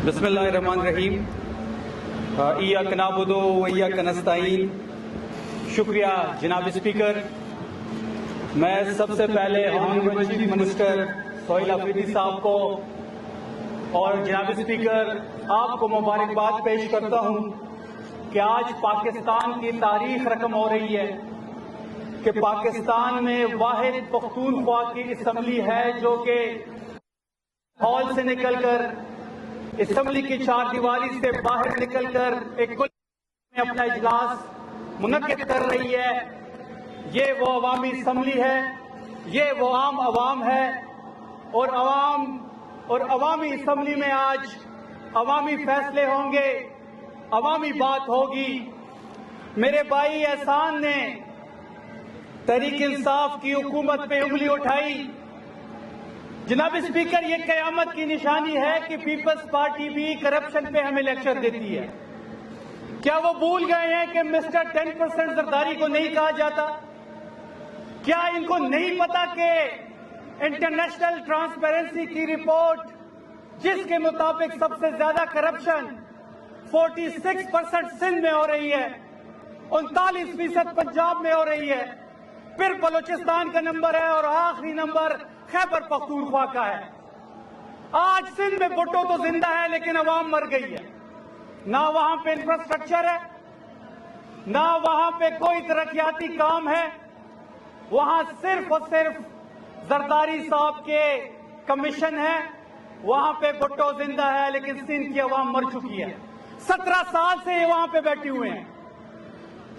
بسم اللہ الرحمن الرحیم ایاک نعبد و ایاک نستعین۔ شکریہ جناب اسپیکر۔ میں سب سے پہلے honourable chief minister Sohail Afridi صاحب کو اور جناب اسپیکر آپ کو مبارکباد پیش کرتا ہوں کہ آج پاکستان کی تاریخ رقم ہو رہی ہے کہ پاکستان میں واحد پختونخوا کی اسمبلی ہے جو کہ ہال سے نکل کر اسمبلی کی چار دیواری سے باہر نکل کر ایک کل میں اپنا اجلاس منعقد کر رہی ہے۔ یہ وہ عوامی اسمبلی ہے، یہ وہ عام عوام ہے، اور عوامی اسمبلی میں آج عوامی فیصلے ہوں گے، عوامی بات ہوگی۔ میرے بھائی احسان نے تحریک انصاف کی حکومت پہ انگلی اٹھائی۔ جناب اسپیکر، یہ قیامت کی نشانی ہے کہ پیپلز پارٹی بھی کرپشن پہ ہمیں لیکچر دیتی ہے۔ کیا وہ بھول گئے ہیں کہ مسٹر 10% زرداری کو نہیں کہا جاتا؟ کیا ان کو نہیں پتا کہ انٹرنیشنل ٹرانسپیرنسی کی رپورٹ جس کے مطابق سب سے زیادہ کرپشن 46% سندھ میں ہو رہی ہے، 39% پنجاب میں ہو رہی ہے، پھر بلوچستان کا نمبر ہے اور آخری نمبر خیبر پختونخوا کا ہے۔ آج سندھ میں بھٹو تو زندہ ہے لیکن عوام مر گئی ہے۔ نہ وہاں پہ انفراسٹرکچر ہے، نہ وہاں پہ کوئی ترقیاتی کام ہے، وہاں صرف اور صرف زرداری صاحب کے کمیشن ہے۔ وہاں پہ بھٹو زندہ ہے لیکن سندھ کی عوام مر چکی ہے۔ 17 سال سے یہ وہاں پہ بیٹھے ہوئے ہیں۔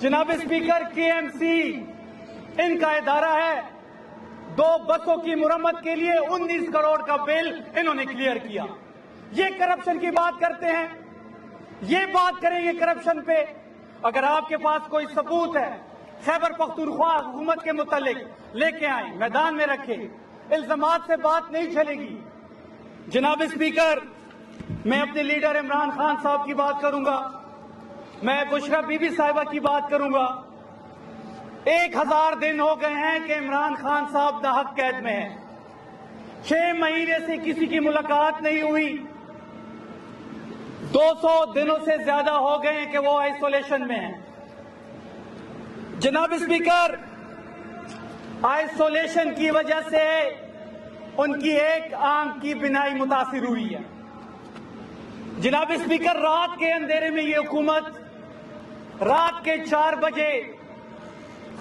جناب اسپیکر، KMC ان کا ادارہ ہے۔ 2 بسوں کی مرمت کے لیے 19 کروڑ کا بل انہوں نے کلیئر کیا۔ یہ کرپشن کی بات کرتے ہیں، یہ بات کریں گے کرپشن پہ۔ اگر آپ کے پاس کوئی ثبوت ہے خیبر پختونخوا حکومت کے متعلق، لے کے آئیں، میدان میں رکھیں۔ الزامات سے بات نہیں چلے گی۔ جناب اسپیکر، میں اپنے لیڈر عمران خان صاحب کی بات کروں گا، میں بشرا بی بی صاحبہ کی بات کروں گا۔ 1000 دن ہو گئے ہیں کہ عمران خان صاحب ناحق قید میں ہیں۔ 6 مہینے سے کسی کی ملاقات نہیں ہوئی۔ 200 دنوں سے زیادہ ہو گئے ہیں کہ وہ آئسولیشن میں ہیں۔ جناب اسپیکر، آئسولیشن کی وجہ سے ان کی ایک آنکھ کی بینائی متاثر ہوئی ہے۔ جناب اسپیکر، رات کے اندھیرے میں یہ حکومت رات کے 4 بجے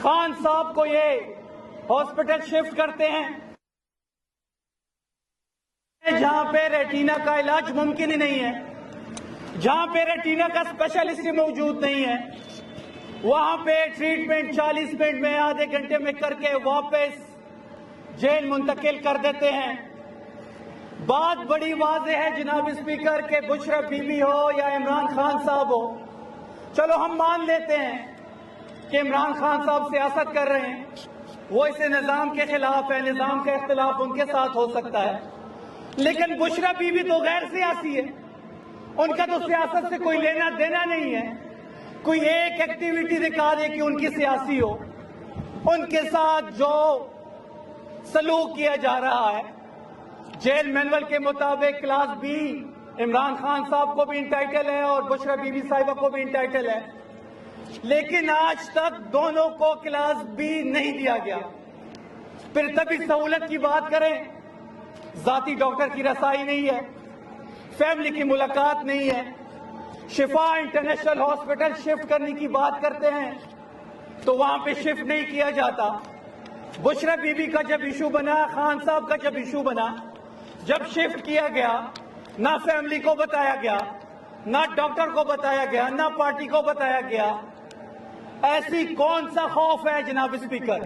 خان صاحب کو یہ ہاسپٹل شفٹ کرتے ہیں جہاں پہ ریٹینا کا علاج ممکن ہی نہیں ہے، جہاں پہ ریٹینا کا اسپیشلسٹ موجود نہیں ہے۔ وہاں پہ ٹریٹمنٹ 40 منٹ میں، آدھے گھنٹے میں کر کے واپس جیل منتقل کر دیتے ہیں۔ بات بڑی واضح ہے جناب اسپیکر کہ بشرا بی بی ہو یا عمران خان صاحب ہو، چلو ہم مان لیتے ہیں کہ عمران خان صاحب سیاست کر رہے ہیں، وہ اس نظام کے خلاف ہے، نظام کا اختلاف ان کے ساتھ ہو سکتا ہے، لیکن بشرا بی بی تو غیر سیاسی ہے، ان کا تو سیاست سے کوئی لینا دینا نہیں ہے۔ کوئی ایک ایکٹیویٹی دکھا دے کہ ان کی سیاسی ہو۔ ان کے ساتھ جو سلوک کیا جا رہا ہے جیل مینول کے مطابق کلاس B عمران خان صاحب کو بھی انٹائٹل ہے اور بشرا بی بی صاحبہ کو بھی انٹائٹل ہے، لیکن آج تک دونوں کو کلاس B نہیں دیا گیا۔ پھر طبی سہولت کی بات کریں، ذاتی ڈاکٹر کی رسائی نہیں ہے، فیملی کی ملاقات نہیں ہے۔ شفا انٹرنیشنل ہاسپٹل شفٹ کرنے کی بات کرتے ہیں تو وہاں پہ شفٹ نہیں کیا جاتا۔ بشرا بی بی کا جب ایشو بنا، خان صاحب کا جب ایشو بنا، جب شفٹ کیا گیا، نہ فیملی کو بتایا گیا، نہ ڈاکٹر کو بتایا گیا، نہ پارٹی کو بتایا گیا۔ ایسی کون سا خوف ہے جناب اسپیکر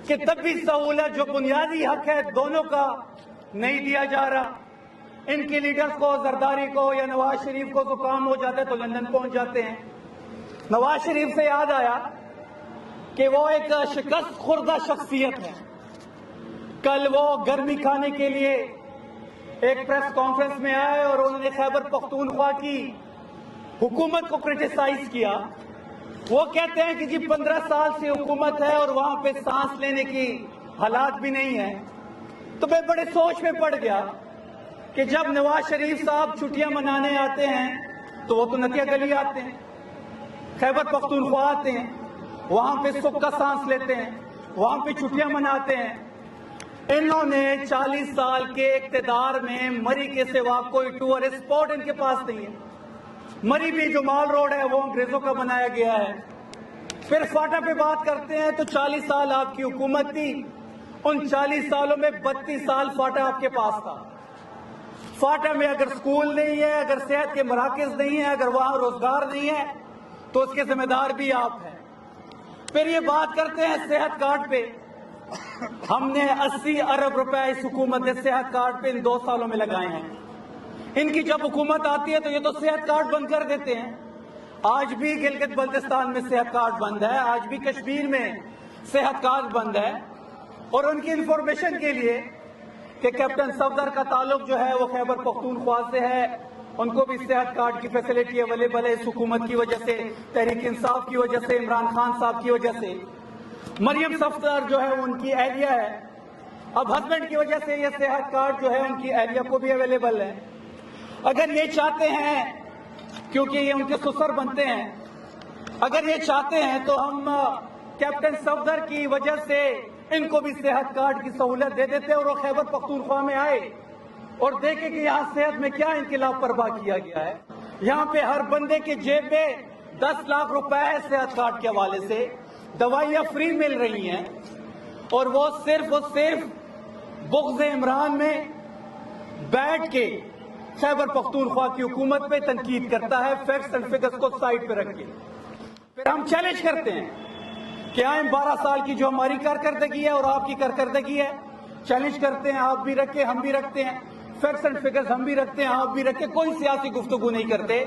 کہ طبی سہولت جو بنیادی حق ہے دونوں کا نہیں دیا جا رہا؟ ان کے لیڈرز کو، زرداری کو یا نواز شریف کو زکام ہو جاتا ہے تو لندن پہنچ جاتے ہیں۔ نواز شریف سے یاد آیا کہ وہ ایک شکست خوردہ شخصیت ہے۔ کل وہ گرمی کھانے کے لیے ایک پریس کانفرنس میں آئے اور انہوں نے خیبر پختونخوا کی حکومت کو کرٹیسائز کیا۔ وہ کہتے ہیں کہ جی 15 سال سے حکومت ہے اور وہاں پہ سانس لینے کی حالات بھی نہیں ہے۔ تو میں بڑے سوچ میں پڑ گیا کہ جب نواز شریف صاحب چھٹیاں منانے آتے ہیں تو وہ تو نتیہ گلی آتے ہیں، خیبر پختونخوا آتے ہیں، وہاں پہ سکھ کا سانس لیتے ہیں، وہاں پہ چھٹیاں مناتے ہیں۔ انہوں نے 40 سال کے اقتدار میں مری کے سوا کوئی ٹورسٹ اسپاٹ ان کے پاس نہیں ہے۔ مری بھی جو مال روڈ ہے وہ انگریزوں کا بنایا گیا ہے۔ پھر فاٹا پہ بات کرتے ہیں تو 40 سال آپ کی حکومت تھی، ان 40 سالوں میں 32 سال فاٹا آپ کے پاس تھا۔ فاٹا میں اگر سکول نہیں ہے، اگر صحت کے مراکز نہیں ہیں، اگر وہاں روزگار نہیں ہے تو اس کے ذمہ دار بھی آپ ہیں۔ پھر یہ بات کرتے ہیں صحت کارڈ پہ، ہم نے 80 ارب روپے اس حکومت نے صحت کارڈ پہ ان 2 سالوں میں لگائے ہیں۔ ان کی جب حکومت آتی ہے تو یہ تو صحت کارڈ بند کر دیتے ہیں۔ آج بھی گلگت بلتستان میں صحت کارڈ بند ہے، آج بھی کشمیر میں صحت کارڈ بند ہے۔ اور ان کی انفارمیشن کے لیے کہ کیپٹن صفدر کا تعلق جو ہے وہ خیبر پختونخوا سے ہے، ان کو بھی صحت کارڈ کی فیسلٹی اویلیبل ہے اس حکومت کی وجہ سے، تحریک انصاف کی وجہ سے، عمران خان صاحب کی وجہ سے۔ مریم صفدر جو ہے ان کی اہلیہ ہے، اب ہسبینڈ کی وجہ سے یہ صحت کارڈ جو ہے ان کی اہلیہ کو بھی اویلیبل ہے۔ اگر یہ چاہتے ہیں، کیونکہ یہ ان کے سسر بنتے ہیں، اگر یہ چاہتے ہیں تو ہم کیپٹن صفدر کی وجہ سے ان کو بھی صحت کارڈ کی سہولت دے دیتے اور وہ خیبر پختونخوا میں آئے اور دیکھیں کہ یہاں صحت میں کیا انقلاب برپا کیا گیا ہے۔ یہاں پہ ہر بندے کے جیب میں 10 لاکھ روپے ہے صحت کارڈ کے حوالے سے، دوائیاں فری مل رہی ہیں، اور وہ صرف بغض عمران میں بیٹھ کے خیبر پختونخوا کی حکومت پہ تنقید کرتا ہے، فیکٹس اینڈ فگرز کو سائڈ پہ رکھ کے۔ پھر ہم چیلنج کرتے ہیں کہ آئیں 12 سال کی جو ہماری کارکردگی ہے اور آپ کی کارکردگی ہے، چیلنج کرتے ہیں، آپ بھی رکھیں ہم بھی رکھتے ہیں، فیکٹس اینڈ فگرز ہم بھی رکھتے ہیں آپ بھی رکھیں، کوئی سیاسی گفتگو نہیں کرتے۔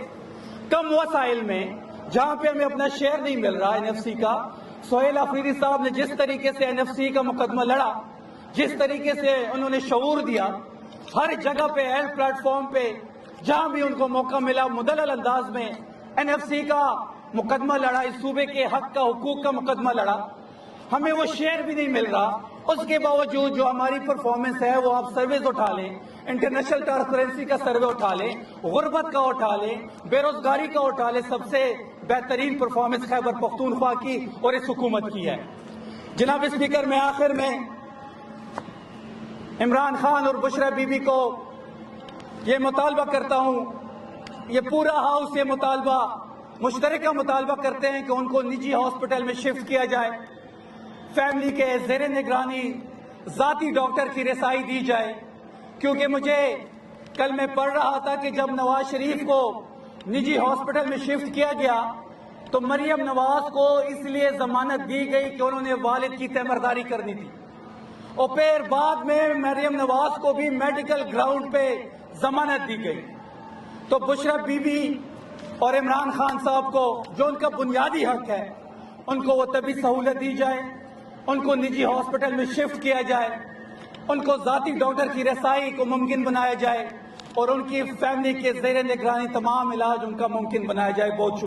کم وسائل میں جہاں پہ ہمیں اپنا شیئر نہیں مل رہا NFC کا، سہیل آفریدی صاحب نے جس طریقے سے NFC کا مقدمہ لڑا، جس طریقے سے انہوں نے شعور دیا، ہر جگہ پہ ہیلتھ پلیٹ فارم پہ جہاں بھی ان کو موقع ملا مدلل انداز میں NFC کا مقدمہ لڑا، اس صوبے کے حق کا حقوق کا مقدمہ لڑا، ہمیں وہ شیئر بھی نہیں مل رہا۔ اس کے باوجود جو ہماری پرفارمنس ہے وہ آپ سرویز اٹھا لیں، انٹرنیشنل ٹرانسپیرنسی کا سروے اٹھا لیں، غربت کا اٹھا لیں، بے روزگاری کا اٹھا لیں، سب سے بہترین پرفارمنس خیبر پختونخوا کی اور اس حکومت کی ہے۔ جناب اسپیکر، میں آخر میں عمران خان اور بشرا بی بی کو یہ مطالبہ کرتا ہوں، یہ پورا ہاؤس یہ مطالبہ مشترکہ مطالبہ کرتے ہیں کہ ان کو نجی ہاسپٹل میں شفٹ کیا جائے، فیملی کے زیر نگرانی ذاتی ڈاکٹر کی رسائی دی جائے، کیونکہ مجھے کل میں پڑھ رہا تھا کہ جب نواز شریف کو نجی ہاسپٹل میں شفٹ کیا گیا تو مریم نواز کو اس لیے ضمانت دی گئی کہ انہوں نے والد کی تیمارداری کرنی تھی، اور پھر بعد میں مریم نواز کو بھی میڈیکل گراؤنڈ پہ ضمانت دی گئی۔ تو بشرا بی بی اور عمران خان صاحب کو جو ان کا بنیادی حق ہے ان کو وہ طبی سہولت دی جائے، ان کو نجی ہاسپٹل میں شفٹ کیا جائے، ان کو ذاتی ڈاکٹر کی رسائی کو ممکن بنایا جائے، اور ان کی فیملی کے زیر نگرانی تمام علاج ان کا ممکن بنایا جائے۔ بہت شکریہ۔